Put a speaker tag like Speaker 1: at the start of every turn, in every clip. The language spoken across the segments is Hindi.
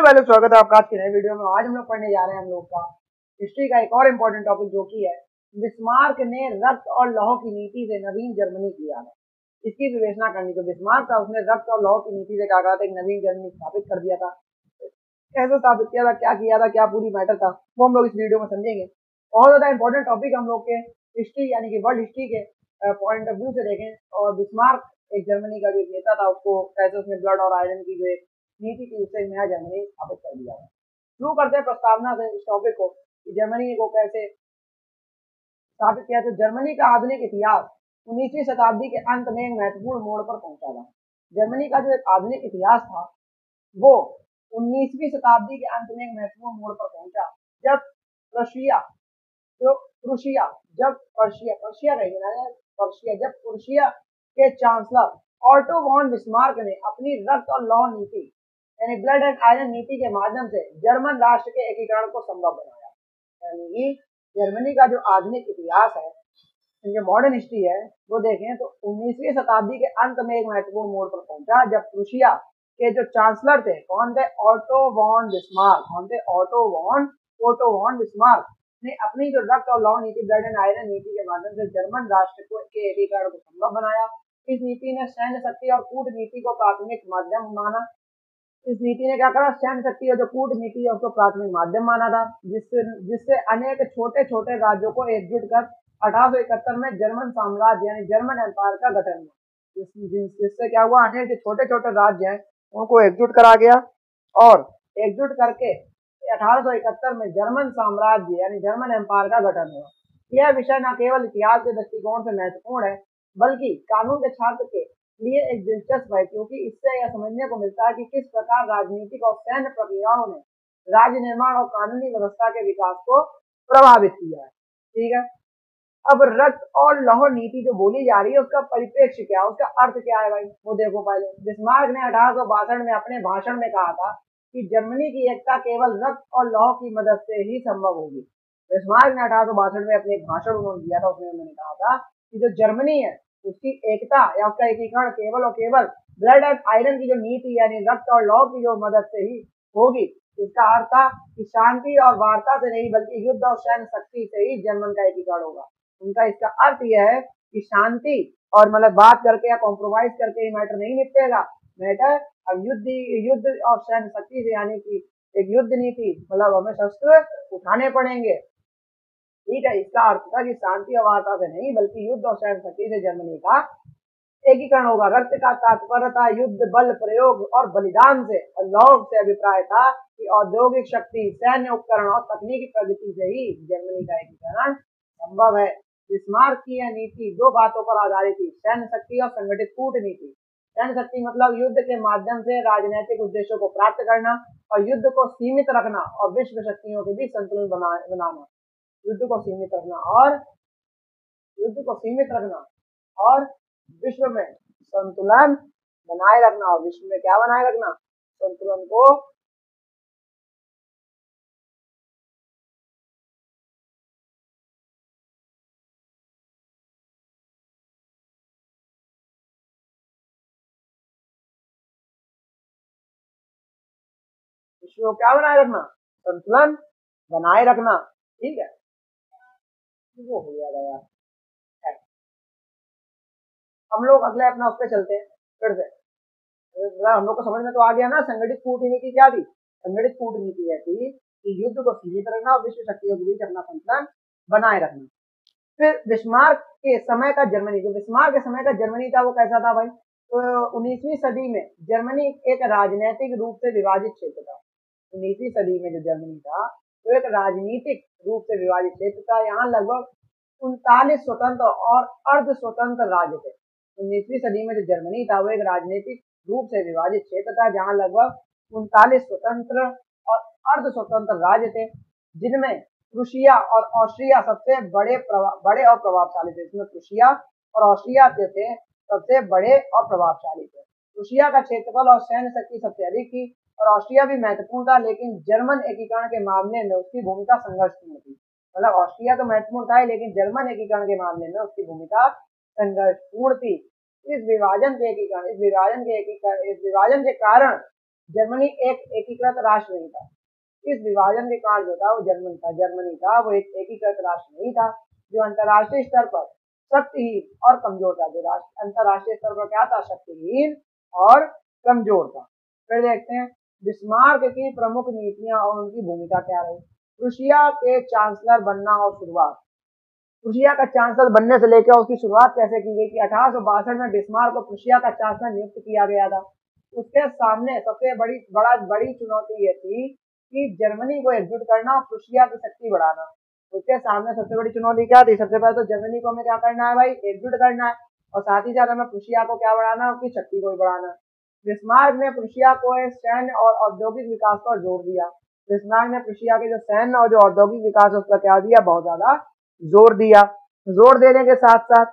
Speaker 1: भाई लोग, स्वागत है आपका आज की नई वीडियो में। आज हम लोग पढ़ने जा रहे हैं हम लोग का हिस्ट्री का एक और इम्पोर्टेंट टॉपिक, जो कि है बिस्मार्क ने रक्त और लौह की नीति से नवीन जर्मनी किया है। इसकी विवेचना करनी। तो बिस्मार्क था, उसने रक्त और लौह की नीति से क्या कहा था, एक नवीन जर्मनी स्थापित कर दिया था। कैसे स्थापित किया था, क्या किया था, क्या पूरी मैटर था, वो हम लोग इस वीडियो में समझेंगे। बहुत ज्यादा इंपॉर्टेंट टॉपिक हम लोग के हिस्ट्री यानी कि वर्ल्ड हिस्ट्री के पॉइंट ऑफ व्यू से देखें। और बिस्मार्क एक जर्मनी का जो एक नेता था, उसको कैसे उसने ब्लड और आयरन की जो एक नीति की, उससे नया जर्मनी स्थापित कर दिया है। शुरू करते हैं प्रस्तावना से इस टॉपिक को कि जर्मनी को कैसे स्थापित किया। तो जर्मनी का आधुनिक इतिहास 19वीं शताब्दी के अंत में एक महत्वपूर्ण मोड़ पर पहुंचा था। जर्मनी का जो एक आधुनिक इतिहास था वो 19वीं शताब्दी के अंत में एक महत्वपूर्ण मोड़ पर पहुंचा, जब प्रशिया के चांसलर ऑटो वॉन बिस्मार्क ने अपनी रक्त और लौह नीति यानी ब्लड एंड आयरन नीति के माध्यम से जर्मन राष्ट्र के एकीकरण को संभव बनाया। यानी जर्मनी का जो आधुनिक इतिहास है, जो मॉडर्न हिस्ट्री है, वो देखें तो 19वीं शताब्दी के अंत में एक महत्वपूर्ण मोड़ पर पहुंचा, जब प्रूशिया के जो चांसलर थे, कौन थे, ऑटो वॉन बिस्मार्क ने अपनी जो रक्त और लौह नीति ब्लड एंड आयरन नीति के माध्यम से जर्मन राष्ट्र के एकीकरण को संभव बनाया। इस नीति ने सैन्य शक्ति और कूटनीति को प्राथमिक माध्यम माना। इस नीति ने क्या करा, सैन्य शक्ति और जो कूटनीति है उसको प्राथमिक माध्यम माना था, जिससे अनेक छोटे छोटे राज्यों को एकजुट कर 1871 में जर्मन साम्राज्य यानी जर्मन एम्पायर का गठन हुआ। जिससे क्या हुआ, अनेक छोटे छोटे राज्य हैं उनको एकजुट करा गया और एकजुट करके 1871 में जर्मन साम्राज्य यानी जर्मन एम्पायर का गठन हुआ। यह विषय न केवल इतिहास के दृष्टिकोण से महत्वपूर्ण है, बल्कि कानून के छात्र के लिए एक दिलचस्प है, क्योंकि इससे यह समझने को मिलता है कि किस प्रकार राजनीतिक और सैन्य प्रक्रियाओं ने राज्य निर्माण और कानूनी व्यवस्था के विकास को प्रभावित किया है। ठीक है, अब रक्त और लौह नीति जो बोली जा रही है, उसका परिप्रेक्ष्य क्या है, उसका अर्थ क्या है भाई, वो देखो। पहले बिस्मार्क ने 1862 में अपने भाषण में कहा था कि जर्मनी की एकता केवल रक्त और लौह की मदद से ही संभव होगी। बिस्मार्क ने 1862 में अपने एक भाषण उन्होंने दिया था, उसमें उन्होंने कहा था कि जो जर्मनी है उसकी एकता या उसका एकीकरण केवल और केवल ब्लड एंड आयरन की जो नीति यानी रक्त और लौह की जो मदद से ही होगी। इसका अर्थ था कि शांति और वार्ता से नहीं, बल्कि युद्ध और सैन्य शक्ति से ही जर्मन का एकीकरण होगा। उनका इसका अर्थ यह है कि शांति और मतलब बात करके या कॉम्प्रोमाइज करके ही मैटर नहीं निपटेगा। मैटर अब युद्ध और सैन्य शक्ति से, यानी कि एक युद्ध नीति, मतलब हमें शस्त्र उठाने पड़ेंगे। ठीक है, इसका अर्थ था कि शांति और वार्ता से नहीं, बल्कि युद्ध और सैन्य शक्ति से जर्मनी का एकीकरण होगा। रक्त का तात्पर्य था युद्ध, बल प्रयोग और बलिदान से, और लौह से अभिप्राय था कि औद्योगिक शक्ति, सैन्य उपकरण और तकनीकी प्रगति से ही जर्मनी का एकीकरण संभव है। बिस्मार्क की यह नीति दो बातों पर आधारित थी, सैन्य शक्ति और संगठित कूटनीति। सैन्य शक्ति मतलब युद्ध के माध्यम से राजनीतिक उद्देश्यों को प्राप्त करना, और युद्ध को सीमित रखना और विश्व शक्तियों के बीच संतुलन बनाना। युद्ध को सीमित रखना और विश्व में संतुलन बनाए रखना, और विश्व में क्या बनाए रखना, संतुलन को क्या बनाए रखना, संतुलन बनाए रखना। ठीक है, वो हो गया यार। हम लोग अगले अपना उस पर चलते हैं फिर से। हम लोग को समझ में तो आ गया ना, संगठित कूटनीति क्या थी। संगठित कूटनीति थी कि युद्ध को सीमित रखना और विश्व शक्तियों के बीच अपना संतुलन बनाए रखना। फिर बिस्मार्क के समय का जर्मनी, जो बिस्मार्क के समय का जर्मनी था वो कैसा था भाई, तो 19वीं सदी में जर्मनी एक राजनीतिक रूप से विभाजित क्षेत्र था। 19वीं सदी में जो जर्मनी था वो एक राजनीतिक रूप से विभाजित क्षेत्र था। यहाँ लगभग 39 स्वतंत्र और अर्ध स्वतंत्र राज्य थे। 19वीं सदी में जो जर्मनी था वो एक राजनीतिक रूप से विभाजित क्षेत्र था, जहाँ लगभग 39 स्वतंत्र और अर्ध स्वतंत्र राज्य थे, जिनमें प्रूशिया और ऑस्ट्रिया सबसे बड़े और प्रभावशाली थे। इसमें प्रूशिया और ऑस्ट्रिया थे सबसे बड़े और प्रभावशाली थे। प्रूशिया का क्षेत्रफल और सैन्य शक्ति सबसे अधिक थी, और ऑस्ट्रिया भी महत्वपूर्ण था, लेकिन जर्मन एकीकरण के मामले में उसकी भूमिका संघर्षपूर्ण थी। मतलब ऑस्ट्रिया तो महत्वपूर्ण था, लेकिन जर्मन एकीकरण के मामले में उसकी भूमिका संघर्षपूर्ण थी। इस विभाजन के कारण जर्मनी एक एकीकृत राष्ट्र नहीं था। इस विभाजन के कारण जो था वो जर्मनी था, वो एक एकीकृत राष्ट्र नहीं था, जो अंतर्राष्ट्रीय स्तर पर शक्तिहीन और कमजोर था। जो राष्ट्र अंतर्राष्ट्रीय स्तर पर क्या था, शक्तिहीन और कमजोर था। फिर देखते हैं बिस्मार्क की प्रमुख नीतियां और उनकी भूमिका क्या रही। प्रूशिया के चांसलर बनना और शुरुआत। प्रूशिया का चांसलर बनने से लेकर उसकी शुरुआत कैसे की गई कि 1862 में बिस्मार्क को प्रूशिया का चांसलर नियुक्त किया गया था। उसके सामने सबसे बड़ी चुनौती ये थी कि जर्मनी को एकजुट करना और प्रूशिया की शक्ति बढ़ाना। उसके सामने सबसे बड़ी चुनौती क्या थी, सबसे पहले तो जर्मनी को हमें क्या करना है भाई, एकजुट करना है, और साथ ही साथ हमें प्रूशिया को क्या बढ़ाना, उसकी शक्ति को भी बढ़ाना। बिस्मार्क ने प्रूशिया को सैन्य और औद्योगिक विकास पर जोर दिया। बिस्मार्क ने प्रूशिया के जो सैन्य और जो औद्योगिक विकास है उस पर क्या दिया, बहुत ज्यादा जोर दिया। जोर देने के साथ साथ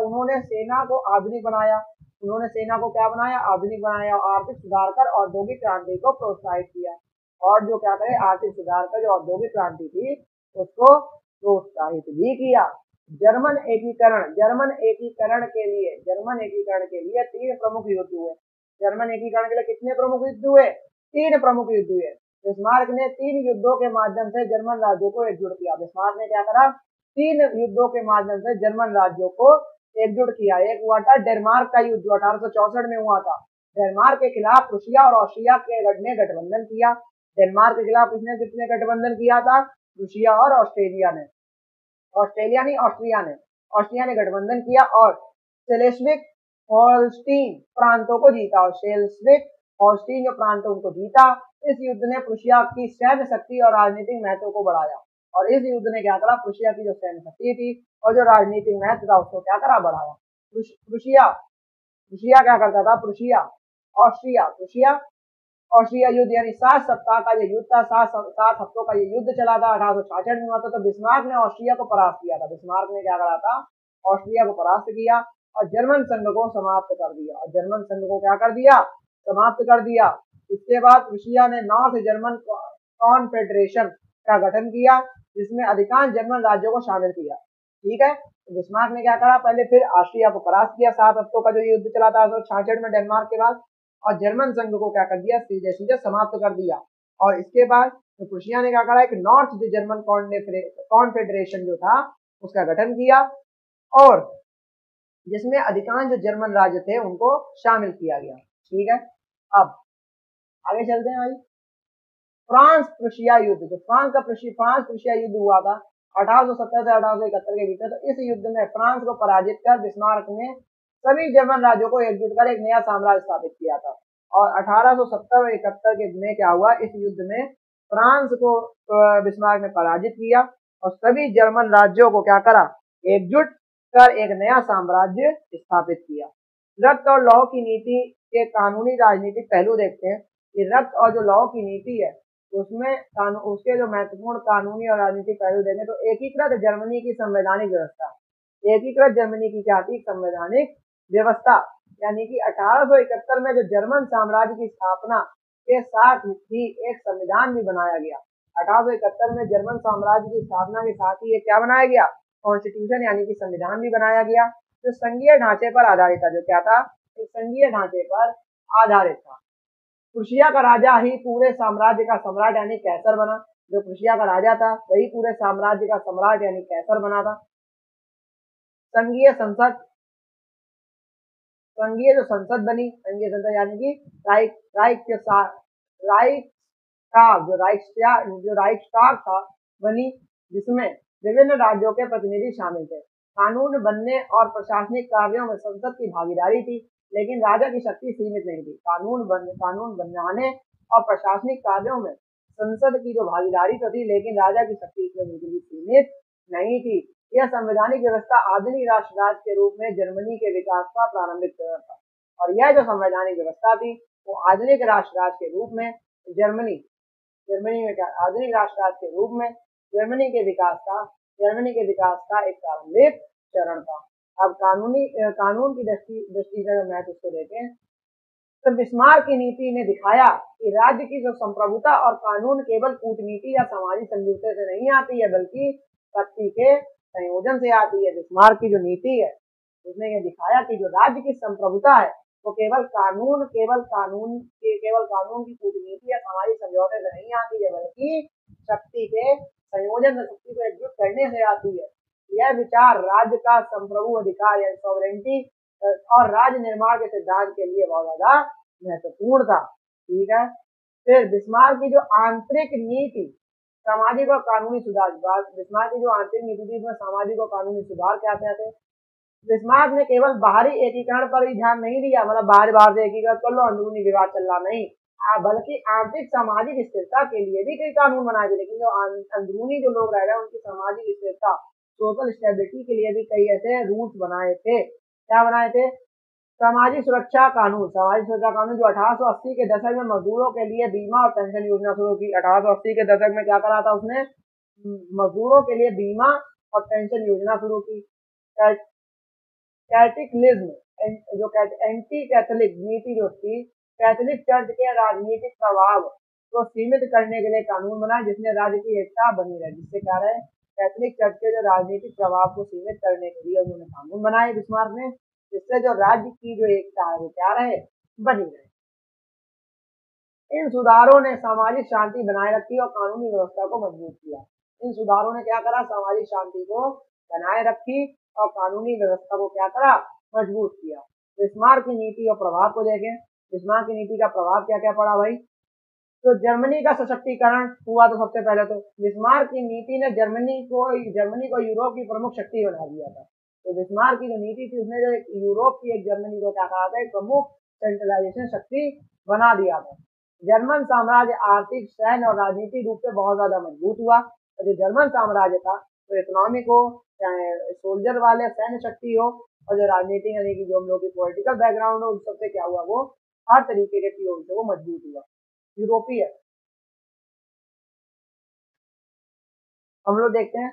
Speaker 1: उन्होंने सेना को आधुनिक बनाया। उन्होंने सेना को क्या बनाया, आधुनिक बनाया, और आर्थिक सुधार कर औद्योगिक क्रांति को प्रोत्साहित किया। और जो क्या करे, आर्थिक सुधार कर जो औद्योगिक क्रांति थी उसको प्रोत्साहित भी किया। जर्मन एकीकरण के लिए 3 प्रमुख युद्ध हुए। जर्मन एकीकरण के लिए कितने प्रमुख युद्ध हुए, 3 प्रमुख युद्ध हुए। बिस्मार्क ने 3 युद्धों के माध्यम से जर्मन राज्यों को एकजुट किया। बिस्मार्क ने क्या करा, 3 युद्धों के माध्यम से जर्मन राज्यों को एकजुट किया। एक हुआ था डेनमार्क का युद्ध, 1864 में हुआ था। डेनमार्क के खिलाफ प्रूशिया और ऑस्ट्रिया के ने गठबंधन किया। डेनमार्क के खिलाफ किसने गठबंधन किया था, प्रूशिया और ऑस्ट्रेलिया ने, ऑस्ट्रिया ने गठबंधन किया और सेलेस्विक होल्स्टीन प्रांतों को जीता, और सेलेस्विक होल्स्टीन जो प्रांत उनको जीता। इस युद्ध ने प्रूशिया की सैन्य शक्ति और राजनीतिक महत्व को बढ़ाया, और इस युद्ध ने क्या करा, प्रूशिया की जो सैन्य शक्ति थी और जो राजनीतिक महत्व था उसको क्या करा, बढ़ाया। प्रूशिया क्या करता था, ऑस्ट्रिया युद्ध यानी 7 सप्ताह का ये युद्ध था, 7 हफ्तों का ये युद्ध चला था। 1866 में हुआ था। तो बिस्मार्क ने ऑस्ट्रिया को परास्त किया था। बिस्मार्क ने क्या करा था, ऑस्ट्रिया को परास्त किया और जर्मन संघ को समाप्त कर दिया, और जर्मन संघ को क्या कर दिया, समाप्त कर दिया। इसके बाद प्रूशिया ने नॉर्थ जर्मन कॉन्फेडरेशन का गठन किया, जिसमें अधिकांश जर्मन राज्यों को शामिल किया। ठीक है, तो बिस्मार्क ने क्या करा, पहले फिर ऑस्ट्रिया को परास्त किया 7 हफ्तों का जो युद्ध चला था 1866 में डेनमार्क के बाद, और जर्मन संघ को क्या कर दिया, सीधे सीधे समाप्त कर दिया। और इसके बाद तो प्रूशिया ने क्या करा, एक नॉर्थ जर्मन कॉन्फेडरेशन जो था उसका गठन किया, और जिसमें अधिकांश जो जर्मन राज्य थे उनको शामिल किया गया। ठीक है, अब आगे चलते हैं भाई। फ्रांस प्रूशिया युद्ध, जो फ्रांस प्रूशिया युद्ध हुआ था 1870 से 1871 के बीच में, तो इस युद्ध में फ्रांस को पराजित कर बिस्मार्क ने सभी जर्मन राज्यों को एकजुट कर एक नया साम्राज्य स्थापित किया था। और 1870 और 71 के में क्या हुआ, इस युद्ध में फ्रांस को बिस्मार्क ने पराजित किया और सभी जर्मन राज्यों को क्या करा, एकजुट कर एक नया साम्राज्य स्थापित किया। रक्त और लौह की नीति के कानूनी राजनीतिक पहलू देखते हैं कि रक्त और जो लौह की नीति है उसमें उसके जो महत्वपूर्ण कानूनी और राजनीतिक पहलू देखें तो एकीकृत जर्मनी की संवैधानिक व्यवस्था, एकीकृत जर्मनी की क्या थी, संवैधानिक व्यवस्था, यानी कि 1871 में जो जर्मन साम्राज्य की स्थापना के साथ ही एक संविधान भी बनाया गया। 1871 में जर्मन साम्राज्य की स्थापना के साथ ही क्या बनाया गया, कॉन्स्टिट्यूशन यानी कि संविधान भी बनाया गया, जो संघीय ढांचे पर आधारित था। जो क्या था, एक संघीय ढांचे पर आधारित था। प्रूशिया का राजा ही पूरे साम्राज्य का सम्राट यानी कैसर बना। जो प्रूशिया का राजा था वही पूरे साम्राज्य का सम्राट यानी कैसर बना था। संघीय जो संसद बनी, संघीय संसद यानी कि राइक्सटाग था बनी, जिसमें विभिन्न राज्यों के प्रतिनिधि शामिल थे। कानून बनने और प्रशासनिक कार्यों में संसद की भागीदारी थी, लेकिन राजा की शक्ति सीमित नहीं थी। कानून बनाने और प्रशासनिक कार्यों में संसद की जो भागीदारी तो थी, लेकिन राजा की शक्ति इसमें बिल्कुल भी सीमित नहीं थी। यह संवैधानिक व्यवस्था आधुनिक राष्ट्र राज्य के रूप में जर्मनी के विकास का प्रारंभिक चरण था, और यह जो संवैधानिक व्यवस्था थी वो आधुनिक राष्ट्र राज्य के रूप में जर्मनी में क्या, आधुनिक राष्ट्र राज्य के रूप में जर्मनी के विकास का एक प्रारंभिक चरण था। अब कानून की दृष्टि से महत्व उसको देखें तो बिस्मार्क की नीति ने दिखाया कि राज्य की जो संप्रभुता और कानून केवल कूटनीति या सामाजिक समझौते से नहीं आती है, बल्कि शक्ति के संयोजन से आती है। बिस्मार्क की जो नीति है उसने ये दिखाया कि जो राज्य की संप्रभुता है तो केवल कानून की कूटनीति या सामाजिक समझौते से नहीं आती है, बल्कि शक्ति के संयोजन से, शक्ति को एकजुट करने से आती है। यह विचार राज्य का संप्रभु अधिकार या सॉवरेंटी और राज्य निर्माण के सिद्धांत के लिए बहुत ज्यादा महत्वपूर्ण था। ठीक है, फिर बिस्मार्क की जो आंतरिक नीति सामाजिक और कानूनी सुधार, बिस्मार्क की जो आंतरिक नीति थी उसमें सामाजिक और कानूनी सुधार क्या क्या थे। बिस्मार्क ने केवल बाहरी एकीकरण पर ही ध्यान नहीं दिया, मतलब बाहर से एकीकरण कर लो, अंदरूनी विवाद चल रहा नहीं, बल्कि आंतरिक सामाजिक स्थिरता के लिए भी कई कानून बनाए थे। लेकिन जो अंदरूनी जो लोग रह रहे हैं उनकी सामाजिक स्थिरता, सोशल स्टेबिलिटी के लिए भी कई ऐसे रूल्स बनाए थे। क्या बनाए थे? सामाजिक सुरक्षा कानून जो 1880 के दशक में मजदूरों के लिए बीमा और पेंशन योजना शुरू की। 1880 के दशक में क्या करा था उसने? मजदूरों के लिए बीमा और पेंशन योजना शुरू की। कैथलिज्म जो एंटी कैथोलिक नीति जो थी, कैथोलिक चर्च के राजनीतिक प्रभाव को सीमित करने के लिए कानून बनाए, जिसमें राज्य की एकता बनी रहे। जिससे क्या रहे? कैथोलिक चर्च के जो राजनीतिक प्रभाव को सीमित करने के लिए उन्होंने कानून बनाए बिस्मार्क ने, जिससे जो राज्य की जो एकता है वो क्या रहे? बनी रहे। इन सुधारों ने सामाजिक शांति बनाए रखी और कानूनी व्यवस्था को मजबूत किया। इन सुधारों ने क्या करा? सामाजिक शांति को बनाए रखी और कानूनी व्यवस्था को क्या करा? मजबूत किया। बिस्मार्क की नीति और प्रभाव को देखें। बिस्मार्क की नीति का प्रभाव क्या क्या पड़ा भाई? तो जर्मनी का सशक्तिकरण हुआ। तो सबसे पहले तो बिस्मार्क की नीति ने जर्मनी को यूरोप की प्रमुख शक्ति बना दिया था। तो बिस्मार्क की जो नीति थी उसने जो यूरोप की एक जर्मनी को क्या कहा था? एक प्रमुख सेंट्रलाइजेशन शक्ति बना दिया था। जर्मन साम्राज्य आर्थिक, सैन्य और राजनीतिक रूप से बहुत ज्यादा मजबूत हुआ। तो जो जर्मन साम्राज्य था तो इकोनॉमिक हो, चाहे सोल्जर वाले सैन्य शक्ति हो, और जो राजनीतिक यानी कि जो हम लोग की पॉलिटिकल बैकग्राउंड हो, उस सबसे क्या हुआ? वो हर तरीके के पीओ से वो मजबूत हुआ। यूरोपीय हम लोग देखते हैं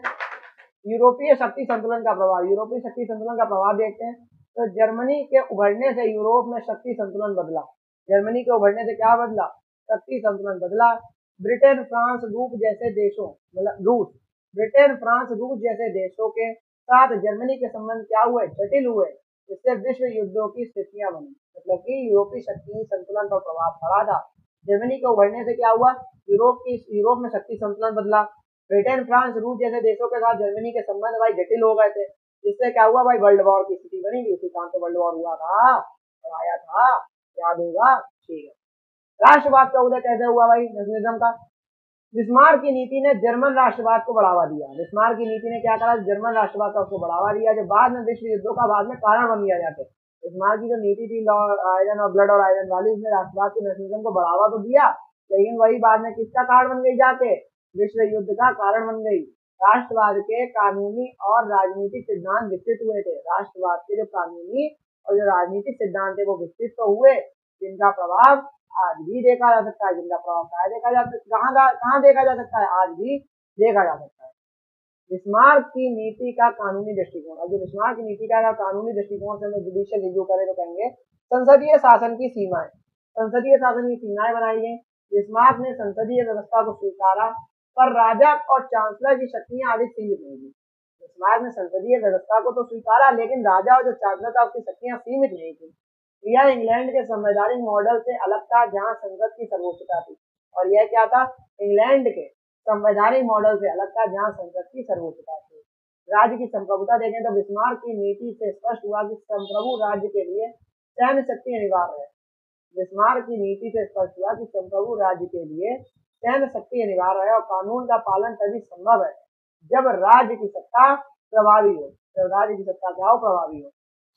Speaker 1: यूरोपीय शक्ति संतुलन का प्रभाव। यूरोपीय शक्ति संतुलन का प्रभाव देखते हैं। तो जर्मनी के उभरने से यूरोप में शक्ति संतुलन बदला। जर्मनी के उभरने से क्या बदला? शक्ति संतुलन बदला। ब्रिटेन, फ्रांस, रूस जैसे देशों, मतलब ब्रिटेन, फ्रांस, रूस जैसे देशों के साथ जर्मनी के संबंध क्या हुए? जटिल हुए, जिससे विश्व युद्धों की स्थितियां बनी। मतलब कि यूरोपीय शक्ति संतुलन पर प्रभाव पड़ा था। जर्मनी के उभरने से क्या हुआ? यूरोप में शक्ति संतुलन बदला। ब्रिटेन, फ्रांस, रूस जैसे देशों के साथ जर्मनी के संबंध भाई जटिल हो गए थे, जिससे क्या हुआ भाई? वर्ल्ड वॉर की स्थिति बनी। उसी काम से वर्ल्ड वॉर हुआ था और आया था, याद होगा। ठीक है, राष्ट्रवाद का उदय कैसे हुआ भाई? नेशनलिज्म का। बिस्मार्क की नीति ने जर्मन राष्ट्रवाद को बढ़ावा दिया। बिस्मार्क की नीति ने क्या करा? जर्मन राष्ट्रवाद का उसको बढ़ावा दिया, जो बाद में विश्व युद्धों का बाद में कारण बन गया जाके। बिस्मार्क की जो नीति थी आयरन और ब्लड और आयरन वाली, उसने राष्ट्रवाद की नेशनलिज्म को बढ़ावा तो दिया, लेकिन वही बाद में किसका कारण बन गई? जाके विश्व युद्ध का कारण बन गई। राष्ट्रवाद के कानूनी और राजनीतिक सिद्धांत विकसित हुए थे। राष्ट्रवाद के जो कानूनी और जो राजनीतिक सिद्धांत थे वो विकसित तो हुए, जिनका प्रभाव आज भी देखा जा सकता है। जिनका प्रभाव कहाँ देखा जा सकता है? कहाँ देखा जा सकता है? आज भी देखा जा सकता है। बिस्मार्क की नीति का कानूनी दृष्टिकोण। अब जो बिस्मार्क की नीति का कानूनी दृष्टिकोण से हम जुडिशियल रिव्यू करें तो कहेंगे संसदीय शासन की सीमाएं। संसदीय शासन की सीमाएं बनाई गई। बिस्मार्क ने संसदीय व्यवस्था को स्वीकारा, पर राजा और चांसलर की शक्तियां अधिक सीमित नहीं थी। बिस्मार्क ने संसदीय व्यवस्था को तो स्वीकारा, लेकिन राजा और जो चांसलर था उसकी शक्तियां सीमित नहीं थी। यह इंग्लैंड के संवैधानिक मॉडल से अलग था, जहां संसद की सर्वोच्चता थी। और यह क्या था? इंग्लैंड के संवैधानिक मॉडल से अलग था, जहां संसद की सर्वोच्चता थी। राज्य की संप्रभुता देखें तो बिस्मार्क की नीति से स्पष्ट हुआ कि संप्रभु राज्य के लिए सैन्य शक्ति अनिवार्य है। बिस्मार्क की नीति से स्पष्ट हुआ कि संप्रभु राज्य के लिए सैन्य शक्ति अनिवार्य है और कानून का पालन तभी संभव है जब राज्य की सत्ता प्रभावी हो। जब राज्य की सत्ता क्या हो? प्रभावी हो।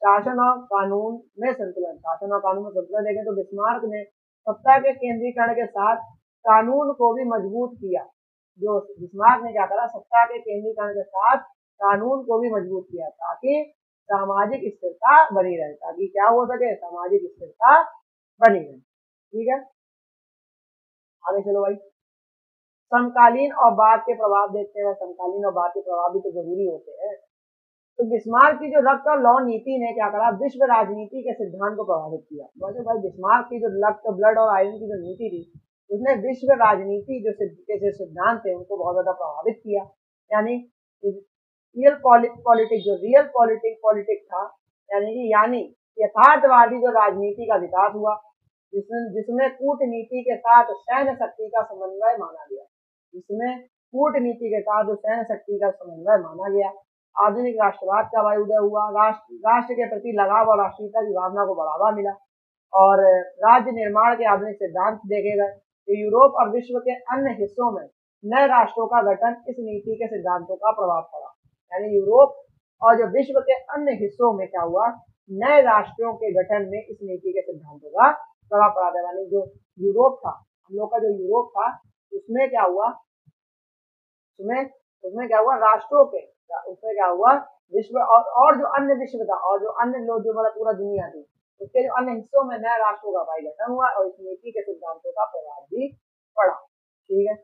Speaker 1: शासन और कानून में संतुलन। शासन और कानून में संतुलन देखें तो बिस्मार्क ने सत्ता के केंद्रीकरण के साथ कानून को भी मजबूत किया। जो बिस्मार्क ने क्या करा? सत्ता के केंद्रीकरण के साथ कानून को भी मजबूत किया, ताकि सामाजिक स्थिरता बनी रहे। ताकि क्या हो सके? सामाजिक स्थिरता बनी रहे। ठीक है, आगे चलो भाई। समकालीन और बाद के प्रभाव देखते हैं। समकालीन और बाद के प्रभाव भी तो जरूरी होते हैं। तो बिस्मार्क की जो रक्त और लौ नीति ने क्या करा? विश्व राजनीति के सिद्धांत को प्रभावित किया। भाई बिस्मार्क की जो रक्त, ब्लड और आयरन की जो नीति थी उसने विश्व राजनीति जो सिद्धांत थे उनको बहुत ज्यादा प्रभावित किया। यानी रियल पॉलिटिक्स था, यानी यथार्थवादी जो राजनीति का विकास हुआ, जिसमें कूटनीति के साथ सैन्य शक्ति का समन्वय माना गया, जिसमें कूटनीति के साथ जो सैन्य शक्ति का समन्वय माना गया। आधुनिक राष्ट्रवाद का उदय हुआ, राष्ट्र के प्रति लगाव और राष्ट्रीयता की भावना को बढ़ावा मिला और राज्य निर्माण के आधुनिक सिद्धांत देखे गए। तो यूरोप और विश्व के अन्य हिस्सों में नए राष्ट्रों का गठन इस नीति के सिद्धांतों का प्रभाव पड़ा। यानी यूरोप और जो विश्व के अन्य हिस्सों में क्या हुआ, नए राष्ट्रों के गठन में इस नीति के सिद्धांतों का प्रभाव पड़ा था। यानी जो यूरोप था, हम लोग का जो यूरोप था, उसमें क्या हुआ, उसमें क्या हुआ, राष्ट्रों के, उसमें क्या हुआ, विश्व और जो अन्य विश्व था और जो अन्य लोग, जो मतलब पूरा दुनिया थी, उसके जो अन्य हिस्सों में नए राष्ट्रों का भाई गठन हुआ और इस नीति के सिद्धांतों का प्रभाव भी पड़ा। ठीक है,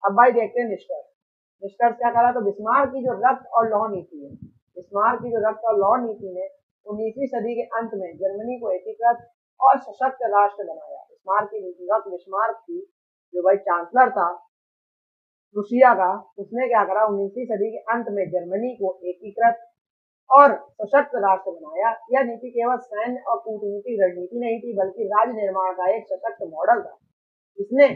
Speaker 1: अब भाई देखते हैं निष्कर्ष क्या करा। तो बिस्मार्क की जो रक्त और लौह नीति है, बिस्मार्क की जो रक्त और लौह नीति ने 19वीं सदी के अंत में जर्मनी को एकीकृत और सशक्त राष्ट्र बनाया। बिस्मार्क की जो भाई चांसलर था रूसिया का, उसने क्या करा, 19वीं सदी के अंत में जर्मनी को एकीकृत और सशक्त राष्ट्र बनाया। यह नीति केवल सैन्य और कूटनीतिक रणनीति नहीं थी, बल्कि राज्य निर्माण का एक सशक्त मॉडल था। इसने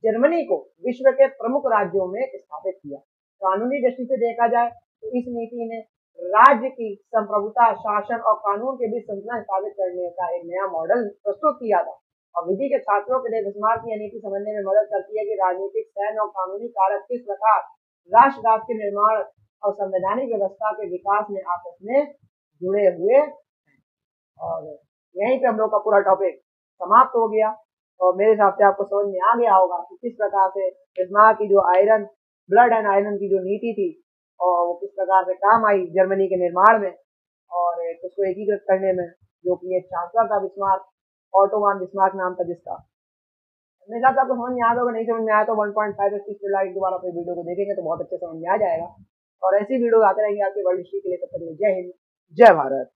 Speaker 1: जर्मनी को विश्व के प्रमुख राज्यों में स्थापित किया। कानूनी दृष्टि से देखा जाए तो इस नीति ने राज्य की संप्रभुता, शासन और कानून के बीच संतुलन स्थापित करने का एक नया मॉडल प्रस्तुत किया था। और विधि के छात्रों के लिए बिस्मार्क की नीति समझने में मदद करती है कि राजनीतिक, सैन्य और कानूनी कारक किस प्रकार राष्ट्र राज्य के निर्माण और संवैधानिक व्यवस्था के विकास में आपस में जुड़े हुए हैं। और यहीं पे हम लोग का पूरा टॉपिक समाप्त हो गया। और मेरे हिसाब से आपको समझ में आ गया होगा कि किस प्रकार से बिस्मार्क की जो ब्लड एंड आयरन की जो नीति थी और वो किस प्रकार से काम आई जर्मनी के निर्माण में और उसको एकीकृत करने में, जो कि एक चांसलर था बिस्मार्क, ऑटो बिस्मार्क नाम था जिसका। मेरे हिसाब से आपको समझ में आ जाएगा, नहीं समझ में आया तो 1.5 से लाइक दोबारा अपने वीडियो को देखेंगे तो बहुत अच्छे समझ में आ जाएगा। और ऐसी वीडियो आते रहेंगे आपके वर्ल्ड हिस्ट्री के लिए। तब तक जय हिंद, जय भारत।